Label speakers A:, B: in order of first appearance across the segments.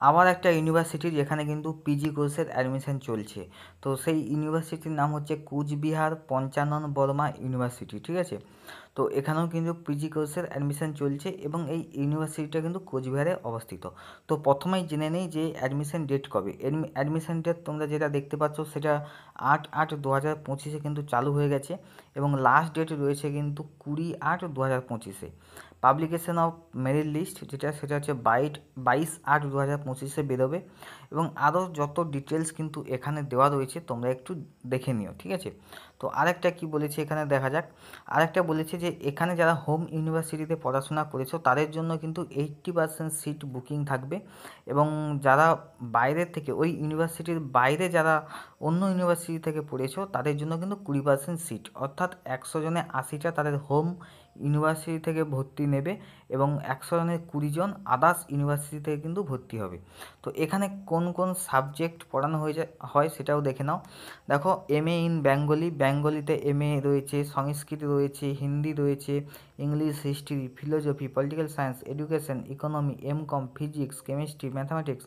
A: আবার একটা ইউনিভার্সিটি যেখানে কিন্তু পিজি কোর্সের অ্যাডমিশন চলছে। তো সেই ইউনিভার্সিটির নাম হচ্ছে কুচবিহার পঞ্চানন বর্মা ইউনিভার্সিটি, ঠিক আছে। তো এখানেও কিন্তু পিজি কোর্সের অ্যাডমিশন চলছে এবং এই ইউনিভার্সিটিটা কিন্তু কোচবিহারে অবস্থিত। তো প্রথমেই জেনে নেই যে অ্যাডমিশন ডেট কবে। অ্যাডমিশন ডেট তোমরা যেটা দেখতে পাচ্ছ সেটা 8/8/2025 কিন্তু চালু হয়ে গেছে এবং লাস্ট ডেট রয়েছে কিন্তু 20/8/2025। পাবলিকেশন অফ মেরিট লিস্ট সেটা হচ্ছে 22/8/2025 বেরোবে এবং আরও যত ডিটেলস কিন্তু এখানে দেওয়া রয়েছে তোমরা একটু দেখে নিও, ঠিক আছে। তো আরেকটা কি বলেছে এখানে দেখা যাক। আরেকটা বলেছে যে এখানে যারা হোম ইউনিভার্সিটিতে পড়াশোনা করেছো তাদের জন্য কিন্তু 80% সিট বুকিং থাকবে এবং যারা বাইরের থেকে ওই ইউনিভার্সিটির বাইরে যারা অন্য ইউনিভার্সিটি থেকে পড়েছো তাদের জন্য কিন্তু 20% সিট, অর্থাৎ 100 জনে 80টা তাদের হোম ইউনিভার্সিটি থেকে ভর্তি নেবে এবং 100 জনের 20 জন আদার্স ইউনিভার্সিটি থেকে কিন্তু ভর্তি হবে। তো এখানে কোন কোন সাবজেক্ট পড়ানো হয় সেটাও দেখে নাও। দেখো, এমএ ইন বেঙ্গলি, বেঙ্গলিতে এমএ রয়েছে, সংস্কৃত রয়েছে, হিন্দি রয়েছে, English, history, philosophy, political science, education, economy, MCom, physics, chemistry, mathematics,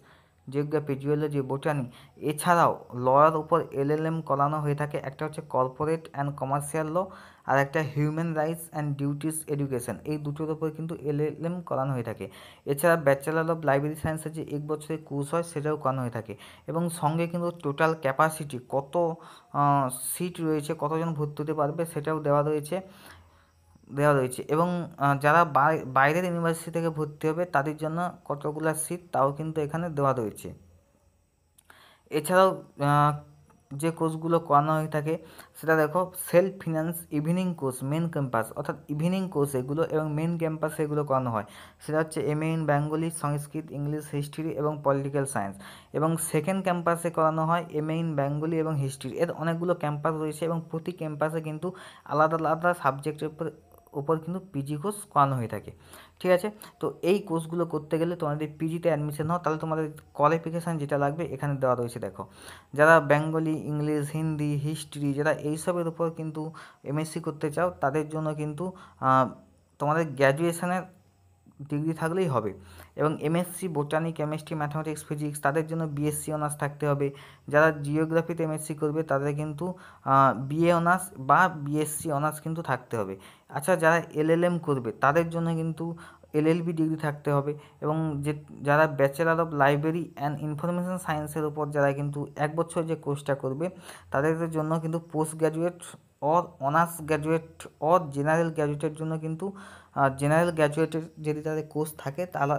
A: geography, zoology, botany. এছাড়াও লর উপর এলএলএম করানো হয়ে থাকে। একটা হচ্ছে কর্পোরেট অ্যান্ড কমার্শিয়াল ল, আর একটা human rights and duties education. এই দুটোর উপর কিন্তু এলএলএম করানো হয়ে থাকে। এছাড়া ব্যাচেলার অফ লাইব্রেরি সায়েন্সের যে 1 বছরের কোর্স হয় সেটাও করানো হয়ে থাকে এবং সঙ্গে কিন্তু টোটাল ক্যাপাসিটি কত সিট রয়েছে, কতজন ভর্তি হতে পারবে সেটাও দেওয়া রয়েছে এবং যারা বাইরের ইউনিভার্সিটি থেকে ভর্তি হবে তাদের জন্য কতগুলো সিট তাও কিন্তু এখানে দেওয়া রয়েছে। এছাড়াও যে কোর্সগুলো করানো হয়ে থাকে সেটা দেখো, self finance evening course main campus, অর্থাৎ ইভিনিং কোর্স এগুলো এবং মেন ক্যাম্পাসে এগুলো করানো হয়। সেটা হচ্ছে MA in Bengali, Sanskrit, English, history এবং পলিটিক্যাল সায়েন্স। এবং সেকেন্ড ক্যাম্পাসে করানো হয় এমএ ইন বেঙ্গলি এবং হিস্ট্রি। এর অনেকগুলো ক্যাম্পাস রয়েছে এবং প্রতি ক্যাম্পাসে কিন্তু আলাদা আলাদা সাবজেক্টের উপর কিন্তু পিজি কোর্স করানো হয়ে থাকে, ঠিক আছে। তো এই কোর্সগুলো করতে গেলে তোমাদের পিজিতে অ্যাডমিশন হও তাহলে তোমাদের কোয়ালিফিকেশান যেটা লাগবে এখানে দেওয়া রয়েছে। দেখো, যারা বেঙ্গলি, ইংলিশ, হিন্দি, হিস্ট্রি যারা এইসবের উপর কিন্তু এমএসসি করতে চাও তাদের জন্য কিন্তু তোমাদের গ্র্যাজুয়েশনের ডিগ্রি থাকলেই হবে এবং MSc botany, chemistry, mathematics, physics তাদের জন্য বিএসসি অনার্স থাকতে হবে। যারা জিওগ্রাফিতে এমএসসি করবে তাদের কিন্তু বিএ অনার্স বা বিএসসি অনার্স কিন্তু থাকতে হবে। আচ্ছা, যারা এলএলএম করবে তাদের জন্য কিন্তু এলএলবি ডিগ্রি থাকতে হবে এবং যারা bachelor of library and information সায়েন্সের উপর যারা কিন্তু 1 বছর যে কোর্সটা করবে তাদের জন্য কিন্তু post graduate or honours graduate or general গ্র্যাজুয়েটের জন্য কিন্তু জেনারেল গ্র্যাজুয়েটের যদি তাদের কোর্স থাকে তারা